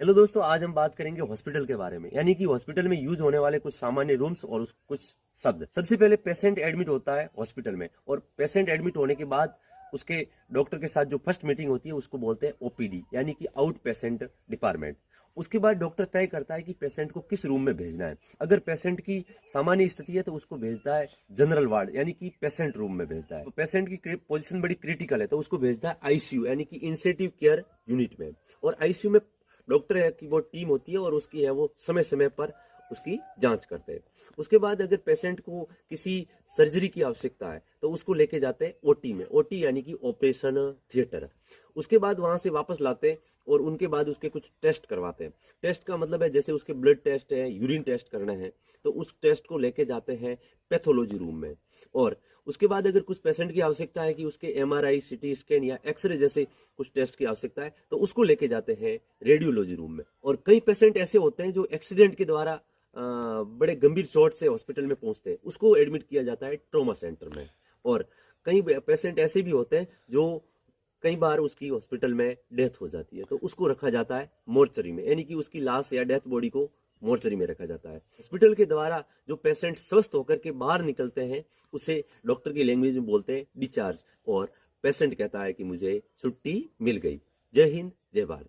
Hello दोस्तों, आज हम बात करेंगे हॉस्पिटल के बारे में, यानी कि हॉस्पिटल में यूज होने वाले कुछ सामान्य रूम्स और कुछ शब्द। सबसे पहले पेशेंट एडमिट होता है हॉस्पिटल में, और पेशेंट एडमिट होने के बाद उसके डॉक्टर के साथ जो फर्स्ट मीटिंग होती है उसको बोलते हैं ओपीडी, यानी कि आउट पेशेंट डिपार्टमेंट। उसके बाद डॉक्टर तय करता है कि पेशेंट को किस रूम में भेजना है। अगर पेशेंट की सामान्य स्थिति है तो उसको भेजता है जनरल वार्ड, यानी कि पेशेंट रूम में भेजता है। तो पेशेंट की पोजीशन बड़ी क्रिटिकल है तो उसको भेजता है आईसीयू, यानी कि इंटेंसिव केयर यूनिट में। और आईसीयू में डॉक्टर है कि वो टीम होती है और उसकी है वो समय समय पर उसकी जांच करते हैं। उसके बाद अगर पेशेंट को किसी सर्जरी की आवश्यकता है तो उसको लेके जाते हैं ओटी में, ओटी यानी कि ऑपरेशन थिएटर। उसके बाद वहां से वापस लाते हैं और उनके बाद उसके कुछ टेस्ट करवाते हैं। टेस्ट का मतलब है जैसे उसके ब्लड टेस्ट है, यूरिन टेस्ट करना है, तो उस टेस्ट को लेके जाते हैं पैथोलॉजी रूम में। और उसके बाद अगर कुछ पेशेंट की आवश्यकता है कि उसके एमआरआई, सीटी स्कैन या एक्सरे जैसे कुछ टेस्ट की आवश्यकता है तो उसको लेके जाते हैं रेडियोलॉजी रूम में। और कई पेशेंट ऐसे होते हैं जो एक्सीडेंट के द्वारा बड़े गंभीर चोट से हॉस्पिटल में पहुंचते हैं, उसको एडमिट किया जाता है ट्रॉमा सेंटर में। और कई पेशेंट ऐसे भी होते हैं जो कई बार उसकी हॉस्पिटल में डेथ हो जाती है तो उसको रखा जाता है मोर्चरी में, यानी कि उसकी लाश या डेथ बॉडी को मोर्चरी में रखा जाता है। हॉस्पिटल के द्वारा जो पेशेंट स्वस्थ होकर के बाहर निकलते हैं उसे डॉक्टर की लैंग्वेज में बोलते हैं डिस्चार्ज, और पेशेंट कहता है कि मुझे छुट्टी मिल गई। जय हिंद, जय भारत।